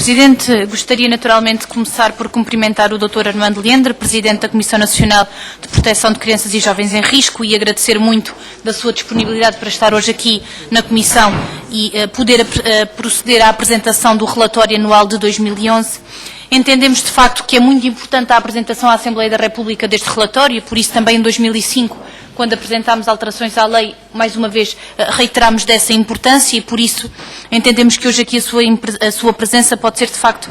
Presidente, gostaria naturalmente de começar por cumprimentar o Dr. Armando Leandro, Presidente da Comissão Nacional de Proteção de Crianças e Jovens em Risco, e agradecer muito da sua disponibilidade para estar hoje aqui na Comissão e poder proceder à apresentação do relatório anual de 2011. Entendemos, de facto, que é muito importante a apresentação à Assembleia da República deste relatório, por isso também em 2005, quando apresentámos alterações à lei, mais uma vez reiteramos dessa importância e por isso entendemos que hoje aqui a sua presença pode ser de facto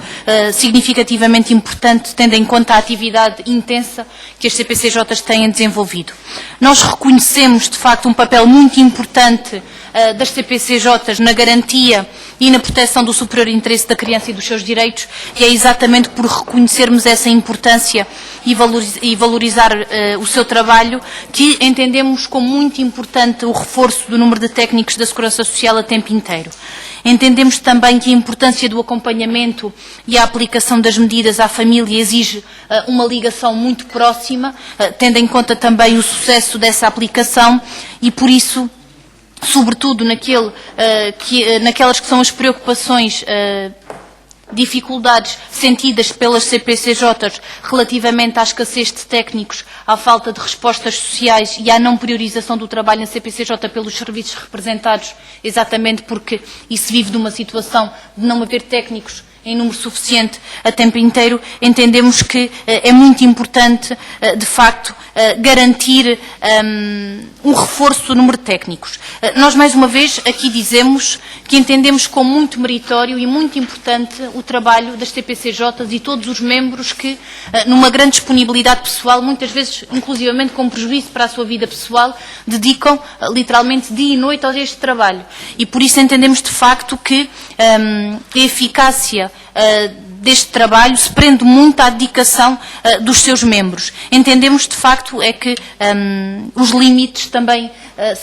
significativamente importante, tendo em conta a atividade intensa que as CPCJs têm desenvolvido. Nós reconhecemos de facto um papel muito importante das CPCJs na garantia e na proteção do superior interesse da criança e dos seus direitos, e é exatamente por reconhecermos essa importância e valorizar o seu trabalho que entendemos como muito importante o reforço do número de técnicos da Segurança Social a tempo inteiro. Entendemos também que a importância do acompanhamento e a aplicação das medidas à família exige uma ligação muito próxima, tendo em conta também o sucesso dessa aplicação e, por isso, sobretudo naquelas que são as preocupações, dificuldades sentidas pelas CPCJs relativamente à escassez de técnicos, à falta de respostas sociais e à não priorização do trabalho na CPCJ pelos serviços representados, exatamente porque isso vive de uma situação de não haver técnicos em número suficiente a tempo inteiro. Entendemos que é muito importante, de facto, garantir um reforço do número de técnicos. Nós, mais uma vez, aqui dizemos que entendemos como muito meritório e muito importante o trabalho das CPCJs e todos os membros que, numa grande disponibilidade pessoal, muitas vezes, inclusivamente com prejuízo para a sua vida pessoal, dedicam, literalmente, dia e noite a este trabalho. E, por isso, entendemos, de facto, que a eficácia deste trabalho se prende muito à dedicação dos seus membros. Entendemos, de facto, é que os limites também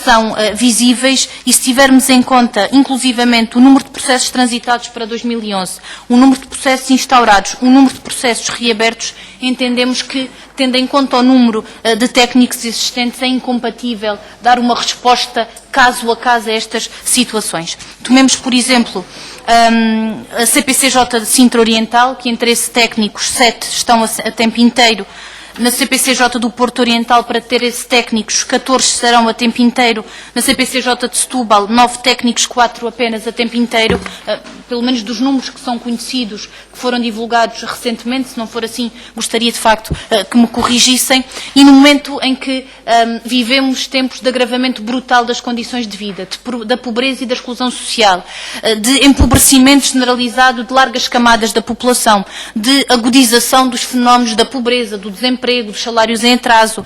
são visíveis e se tivermos em conta, inclusivamente, o número de processos transitados para 2011, o número de processos instaurados, o número de processos reabertos, entendemos que, tendo em conta o número de técnicos existentes, é incompatível dar uma resposta caso a caso a estas situações. Tomemos, por exemplo, a CPCJ de Sintra Oriental, que entre esses técnicos 7 estão a tempo inteiro. Na CPCJ do Porto Oriental, para ter esses técnicos, 14 estarão a tempo inteiro. Na CPCJ de Setúbal, 9 técnicos, 4 apenas a tempo inteiro. Pelo menos dos números que são conhecidos, que foram divulgados recentemente, se não for assim, gostaria de facto que me corrigissem. E no momento em que vivemos tempos de agravamento brutal das condições de vida, da pobreza e da exclusão social, de empobrecimento generalizado de largas camadas da população, de agudização dos fenómenos da pobreza, do desemprego, dos salários em atraso,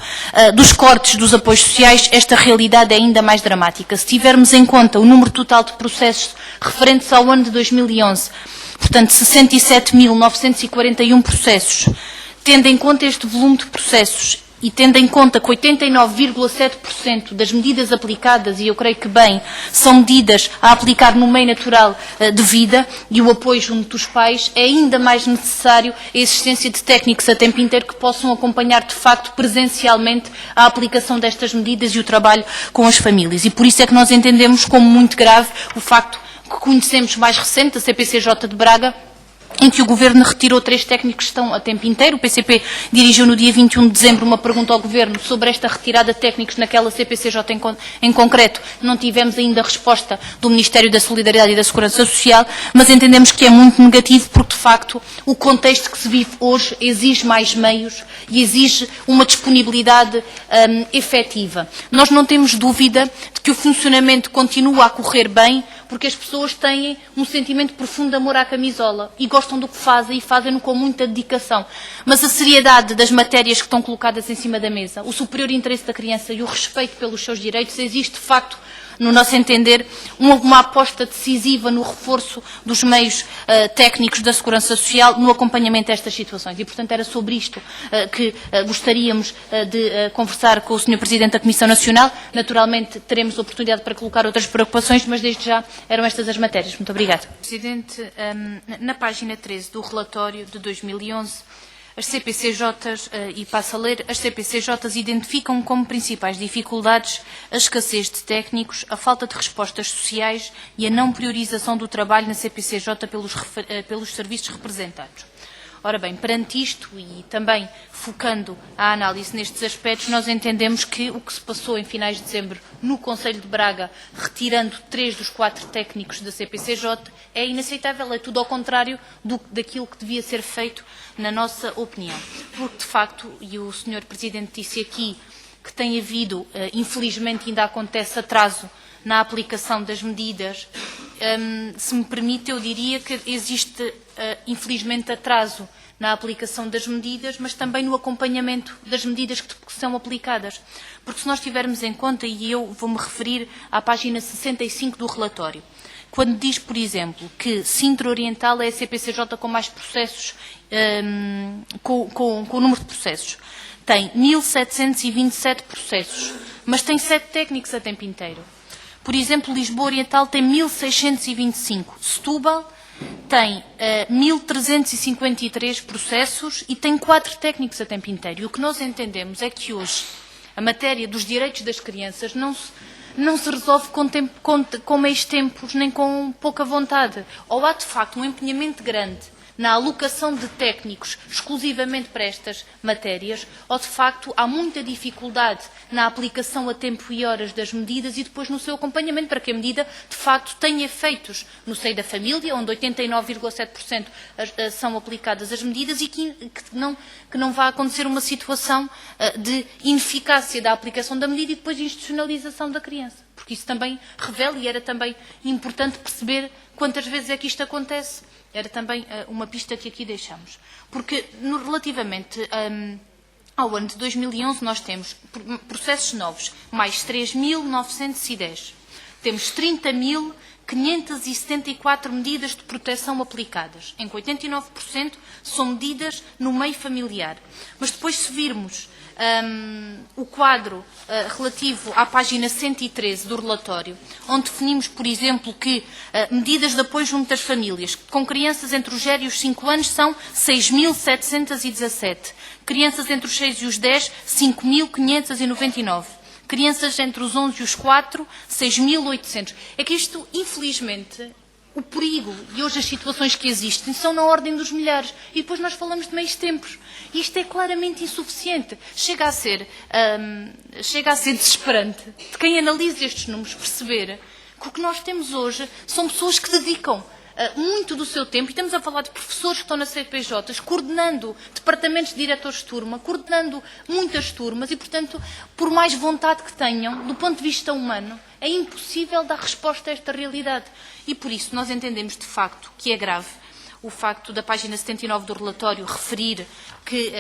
dos cortes dos apoios sociais, esta realidade é ainda mais dramática. Se tivermos em conta o número total de processos referentes ao ano de 2011, portanto 67.941 processos, tendo em conta este volume de processos e tendo em conta que 89,7% das medidas aplicadas, e eu creio que bem, são medidas a aplicar no meio natural de vida e o apoio junto dos pais, é ainda mais necessário a existência de técnicos a tempo inteiro que possam acompanhar de facto presencialmente a aplicação destas medidas e o trabalho com as famílias. E por isso é que nós entendemos como muito grave o facto que conhecemos mais recente, a CPCJ de Braga, em que o Governo retirou 3 técnicos que estão a tempo inteiro. O PCP dirigiu no dia 21 de dezembro uma pergunta ao Governo sobre esta retirada de técnicos naquela CPCJ em concreto. Não tivemos ainda resposta do Ministério da Solidariedade e da Segurança Social, mas entendemos que é muito negativo porque, de facto, o contexto que se vive hoje exige mais meios e exige uma disponibilidade efetiva. Nós não temos dúvida de que o funcionamento continua a correr bem, porque as pessoas têm um sentimento profundo de amor à camisola e gostam do que fazem e fazem-no com muita dedicação. Mas a seriedade das matérias que estão colocadas em cima da mesa, o superior interesse da criança e o respeito pelos seus direitos, existe de facto, no nosso entender, uma aposta decisiva no reforço dos meios técnicos da Segurança Social no acompanhamento destas situações. E, portanto, era sobre isto que gostaríamos de conversar com o Sr. Presidente da Comissão Nacional. Naturalmente, teremos oportunidade para colocar outras preocupações, mas desde já eram estas as matérias. Muito obrigada. Presidente, na página 13 do relatório de 2011, As CPCJs, e passo a ler, as CPCJs identificam como principais dificuldades a escassez de técnicos, a falta de respostas sociais e a não priorização do trabalho na CPCJ pelos serviços representados. Ora bem, perante isto e também focando a análise nestes aspectos, nós entendemos que o que se passou em finais de dezembro no Conselho de Braga, retirando 3 dos 4 técnicos da CPCJ, é inaceitável, é tudo ao contrário daquilo que devia ser feito, na nossa opinião. Porque, de facto, e o Sr. Presidente disse aqui que tem havido, infelizmente ainda acontece atraso na aplicação das medidas. Se me permite, eu diria que existe, infelizmente, atraso na aplicação das medidas, mas também no acompanhamento das medidas que são aplicadas. Porque se nós tivermos em conta, e eu vou-me referir à página 65 do relatório, quando diz, por exemplo, que Sintra Oriental é a CPCJ com mais processos, com o número de processos. Tem 1.727 processos, mas tem 7 técnicos a tempo inteiro. Por exemplo, Lisboa Oriental tem 1.625, Setúbal tem 1.353 processos e tem 4 técnicos a tempo inteiro. E o que nós entendemos é que hoje a matéria dos direitos das crianças não se resolve com meios tempos nem com pouca vontade. Ou há, de facto, um empenhamento grande na alocação de técnicos exclusivamente para estas matérias, ou de facto há muita dificuldade na aplicação a tempo e horas das medidas e depois no seu acompanhamento, para que a medida de facto tenha efeitos no seio da família, onde 89,7% são aplicadas as medidas e que não vá acontecer uma situação de ineficácia da aplicação da medida e depois de institucionalização da criança. Porque isso também revela e era também importante perceber quantas vezes é que isto acontece. Era também uma pista que aqui deixamos. Porque, relativamente ao ano de 2011, nós temos processos novos, mais 3.910. Temos 30.574 medidas de proteção aplicadas, em que 89% são medidas no meio familiar. Mas depois, se virmos o quadro relativo à página 113 do relatório, onde definimos, por exemplo, que medidas de apoio junto às famílias com crianças entre os 0 e os 5 anos são 6.717, crianças entre os 6 e os 10, 5.599. Crianças entre os 11 e os 4, 6.800. É que isto, infelizmente, o perigo e hoje as situações que existem são na ordem dos milhares. E depois nós falamos de meios tempos. E isto é claramente insuficiente. Chega a ser desesperante de quem analisa estes números perceber que o que nós temos hoje são pessoas que dedicam muito do seu tempo, e estamos a falar de professores que estão nas CPJs, coordenando departamentos de diretores de turma, coordenando muitas turmas e, portanto, por mais vontade que tenham, do ponto de vista humano, é impossível dar resposta a esta realidade. E por isso nós entendemos de facto que é grave o facto da página 79 do relatório referir que,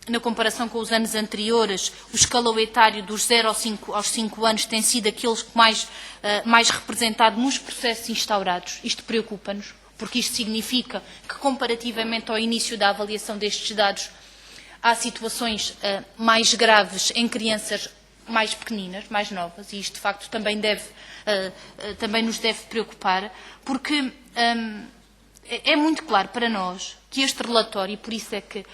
na comparação com os anos anteriores, o escalão etário dos 0 aos 5 anos tem sido aqueles mais representado nos processos instaurados. Isto preocupa-nos, porque isto significa que, comparativamente ao início da avaliação destes dados, há situações mais graves em crianças mais pequeninas, mais novas, e isto, de facto, também nos deve preocupar, porque é muito claro para nós que este relatório, e por isso é que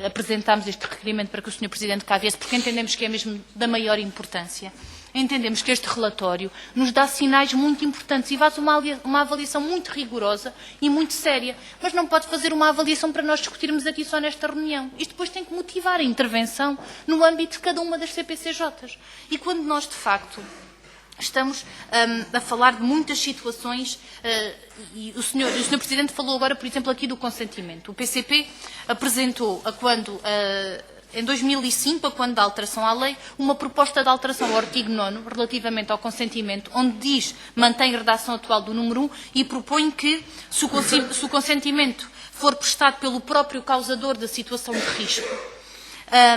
apresentámos este requerimento para que o Sr. Presidente cá viesse, porque entendemos que é mesmo da maior importância, entendemos que este relatório nos dá sinais muito importantes e faz uma avaliação muito rigorosa e muito séria, mas não pode fazer uma avaliação para nós discutirmos aqui só nesta reunião. Isto depois tem que motivar a intervenção no âmbito de cada uma das CPCJs. E quando nós, de facto, estamos a falar de muitas situações, e o Sr. Presidente falou agora, por exemplo, aqui do consentimento. O PCP apresentou, em 2005, quando da alteração à lei, uma proposta de alteração ao artigo 9º, relativamente ao consentimento, onde diz, mantém a redação atual do número 1 e propõe que, se o consentimento for prestado pelo próprio causador da situação de risco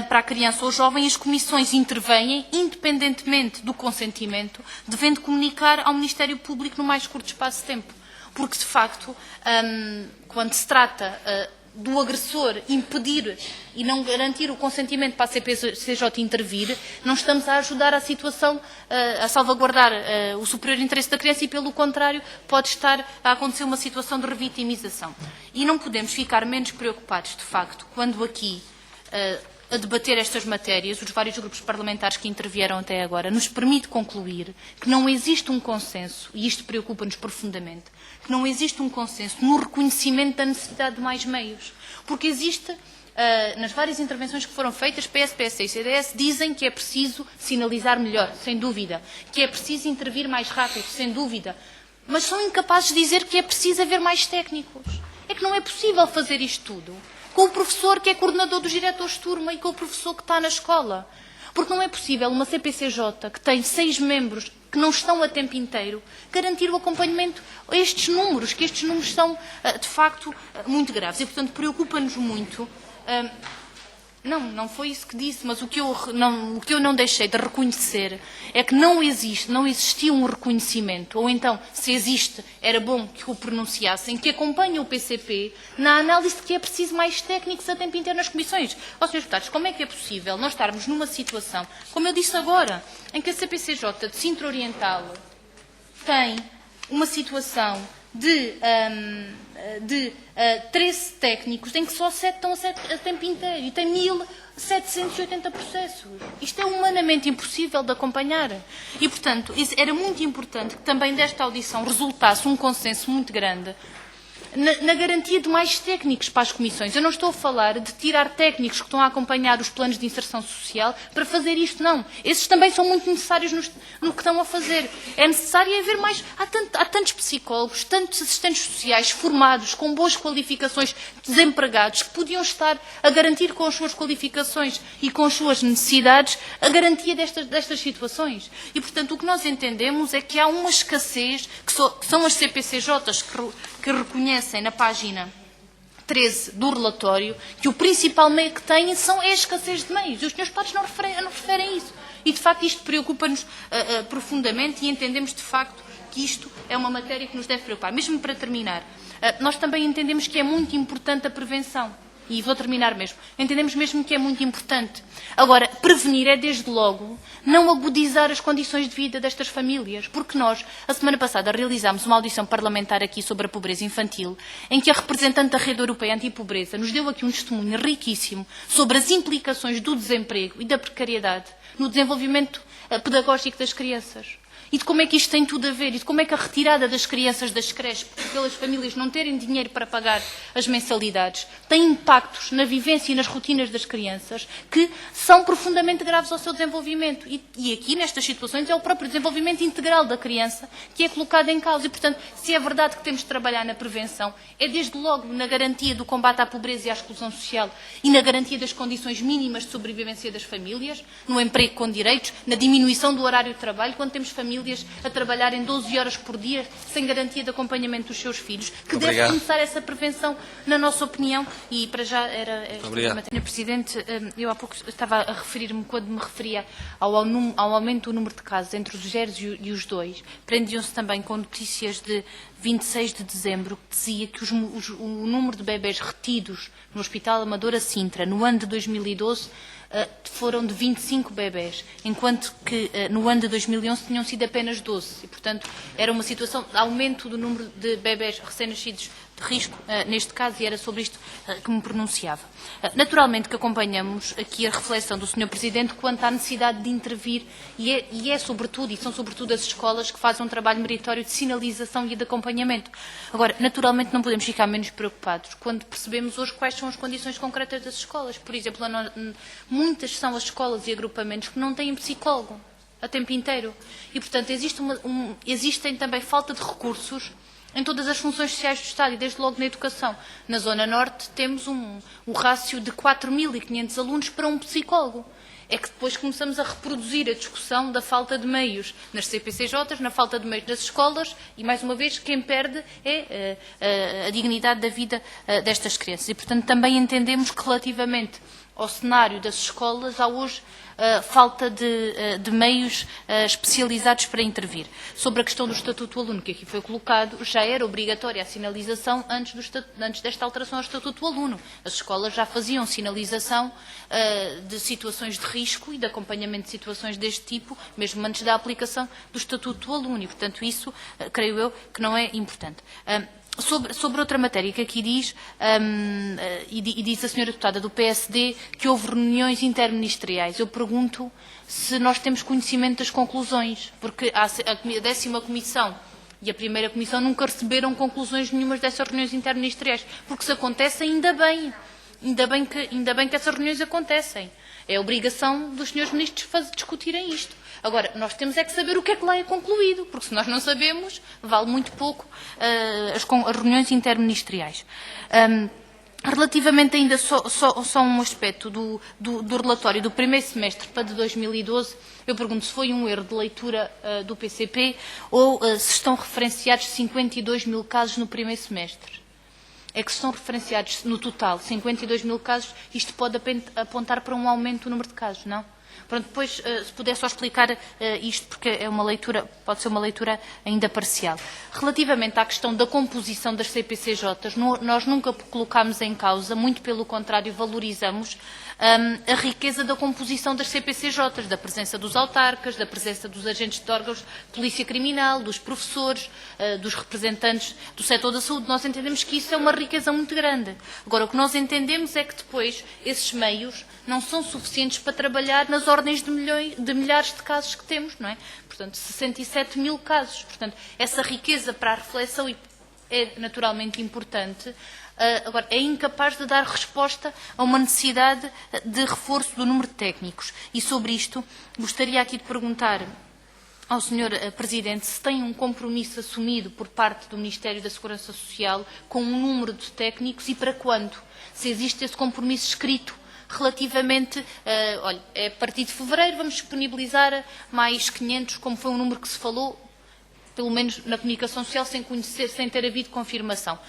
para a criança ou jovem, as comissões intervêm, independentemente do consentimento, devendo comunicar ao Ministério Público no mais curto espaço de tempo. Porque, de facto, quando se trata do agressor impedir e não garantir o consentimento para a CPCJ intervir, não estamos a ajudar a situação a salvaguardar o superior interesse da criança e, pelo contrário, pode estar a acontecer uma situação de revitimização. E não podemos ficar menos preocupados, de facto, quando aqui, a debater estas matérias, os vários grupos parlamentares que intervieram até agora, nos permite concluir que não existe um consenso, e isto preocupa-nos profundamente, que não existe um consenso no reconhecimento da necessidade de mais meios. Porque existe, nas várias intervenções que foram feitas, PS, PSD e CDS dizem que é preciso sinalizar melhor, sem dúvida, que é preciso intervir mais rápido, sem dúvida, mas são incapazes de dizer que é preciso haver mais técnicos. É que não é possível fazer isto tudo com o professor que é coordenador dos diretores de turma e com o professor que está na escola. Porque não é possível uma CPCJ que tem 6 membros que não estão a tempo inteiro garantir o acompanhamento a estes números, que estes números são, de facto, muito graves. E, portanto, preocupa-nos muito. Não foi isso que disse, mas o que eu não deixei de reconhecer é que não existia um reconhecimento, ou então, se existe, era bom que o pronunciassem, que acompanha o PCP na análise de que é preciso mais técnicos a tempo inteiro nas comissões. Ó, Sr. Deputados, como é que é possível nós estarmos numa situação, como eu disse agora, em que a CPCJ de Sintra Oriental tem uma situação de 13 técnicos, em que só 7 estão a tempo inteiro, e tem 1.780 processos. Isto é humanamente impossível de acompanhar. E, portanto, era muito importante que também desta audição resultasse um consenso muito grande na garantia de mais técnicos para as comissões. Eu não estou a falar de tirar técnicos que estão a acompanhar os planos de inserção social para fazer isto, não. Esses também são muito necessários no que estão a fazer. É necessário haver mais. Há tantos psicólogos, tantos assistentes sociais formados, com boas qualificações, desempregados, que podiam estar a garantir com as suas qualificações e com as suas necessidades a garantia destas situações. E, portanto, o que nós entendemos é que há uma escassez, que são as CPCJs que reconhecem na página 13 do relatório que o principal meio que têm é a escassez de meios. E os senhores deputados não referem isso. E, de facto, isto preocupa-nos profundamente e entendemos, de facto, que isto é uma matéria que nos deve preocupar. Mesmo para terminar, nós também entendemos que é muito importante a prevenção. E vou terminar mesmo. Entendemos mesmo que é muito importante. Agora, prevenir é, desde logo, não agudizar as condições de vida destas famílias. Porque nós, a semana passada, realizámos uma audição parlamentar aqui sobre a pobreza infantil, em que a representante da Rede Europeia Antipobreza nos deu aqui um testemunho riquíssimo sobre as implicações do desemprego e da precariedade no desenvolvimento pedagógico das crianças. E de como é que isto tem tudo a ver, e de como é que a retirada das crianças das creches, pelas famílias não terem dinheiro para pagar as mensalidades, tem impactos na vivência e nas rotinas das crianças que são profundamente graves ao seu desenvolvimento. E aqui, nestas situações, é o próprio desenvolvimento integral da criança que é colocado em causa. E, portanto, se é verdade que temos de trabalhar na prevenção, é desde logo na garantia do combate à pobreza e à exclusão social e na garantia das condições mínimas de sobrevivência das famílias, no emprego com direitos, na diminuição do horário de trabalho, quando temos famílias a trabalharem 12 horas por dia sem garantia de acompanhamento dos seus filhos, que deve começar essa prevenção, na nossa opinião, e para já era esta matéria. Sr. Presidente, eu há pouco estava a referir-me, quando me referia ao aumento do número de casos entre os 0 e os 2, prendiam-se também com notícias de 26 de dezembro, que dizia que o número de bebés retidos no Hospital Amadora Sintra, no ano de 2012, foram de 25 bebés, enquanto que no ano de 2011 tinham sido apenas 12. E, portanto, era uma situação de aumento do número de bebés recém-nascidos de risco, neste caso, e era sobre isto que me pronunciava. Naturalmente que acompanhamos aqui a reflexão do Sr. Presidente quanto à necessidade de intervir, e são sobretudo as escolas que fazem um trabalho meritório de sinalização e de acompanhamento. Agora, naturalmente não podemos ficar menos preocupados quando percebemos hoje quais são as condições concretas das escolas. Por exemplo, muitas são as escolas e agrupamentos que não têm psicólogo a tempo inteiro. E, portanto, existem também falta de recursos em todas as funções sociais do Estado, e desde logo na educação. Na Zona Norte temos um rácio de 4.500 alunos para um psicólogo. É que depois começamos a reproduzir a discussão da falta de meios nas CPCJs, na falta de meios nas escolas, e, mais uma vez, quem perde é a dignidade da vida destas crianças. E, portanto, também entendemos que, relativamente ao cenário das escolas, há hoje falta de meios especializados para intervir. Sobre a questão do Estatuto do Aluno, que aqui foi colocado, já era obrigatória a sinalização antes desta alteração ao Estatuto do Aluno. As escolas já faziam sinalização de situações de risco e de acompanhamento de situações deste tipo, mesmo antes da aplicação do Estatuto do Aluno. E, portanto, isso, creio eu, que não é importante. Sobre outra matéria que aqui diz, e diz a senhora deputada do PSD que houve reuniões interministeriais. Eu pergunto se nós temos conhecimento das conclusões, porque a 10ª Comissão e a 1ª Comissão nunca receberam conclusões nenhumas dessas reuniões interministeriais, porque se acontece, ainda bem. Ainda bem que essas reuniões acontecem. É obrigação dos senhores ministros discutirem isto. Agora, nós temos é que saber o que é que lá é concluído, porque se nós não sabemos, vale muito pouco as reuniões interministeriais. Relativamente ainda só um aspecto do relatório do primeiro semestre para de 2012, eu pergunto se foi um erro de leitura do PCP ou se estão referenciados 52 mil casos no primeiro semestre. É que se estão referenciados no total 52 mil casos, isto pode apontar para um aumento do número de casos, não? Pronto, depois, se puder só explicar isto, porque é uma leitura, pode ser uma leitura ainda parcial. Relativamente à questão da composição das CPCJs, nós nunca colocámos em causa, muito pelo contrário, valorizamos a riqueza da composição das CPCJs, da presença dos autarcas, da presença dos agentes de órgãos de polícia criminal, dos professores, dos representantes do setor da saúde. Nós entendemos que isso é uma riqueza muito grande. Agora, o que nós entendemos é que depois esses meios não são suficientes para trabalhar nas ordens de milhares de casos que temos, não é? Portanto, 67 mil casos. Portanto, essa riqueza para a reflexão é naturalmente importante. Agora, é incapaz de dar resposta a uma necessidade de reforço do número de técnicos. E sobre isto, gostaria aqui de perguntar ao Sr. Presidente se tem um compromisso assumido por parte do Ministério da Segurança Social com um número de técnicos e para quando? Se existe esse compromisso escrito relativamente, olha, é a partir de fevereiro vamos disponibilizar mais 500, como foi um número que se falou, pelo menos na comunicação social, sem ter havido confirmação.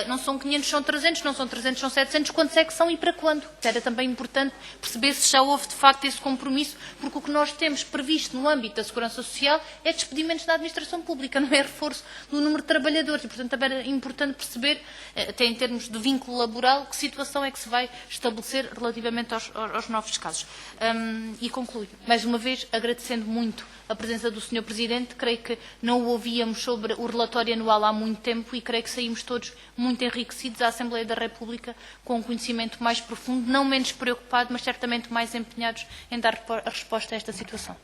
Não são 500, são 300, não são 300, são 700, quantos é que são e para quando? Era também importante perceber se já houve de facto esse compromisso, porque o que nós temos previsto no âmbito da Segurança Social é despedimentos da administração pública, não é reforço do número de trabalhadores. E, portanto, também era importante perceber, até em termos de vínculo laboral, que situação é que se vai estabelecer relativamente aos novos casos. E concluo, mais uma vez, agradecendo muito a presença do Sr. Presidente. Creio que não o ouvíamos sobre o relatório anual há muito tempo e creio que saímos todos muito enriquecidos à Assembleia da República com um conhecimento mais profundo, não menos preocupado, mas certamente mais empenhados em dar a resposta a esta situação.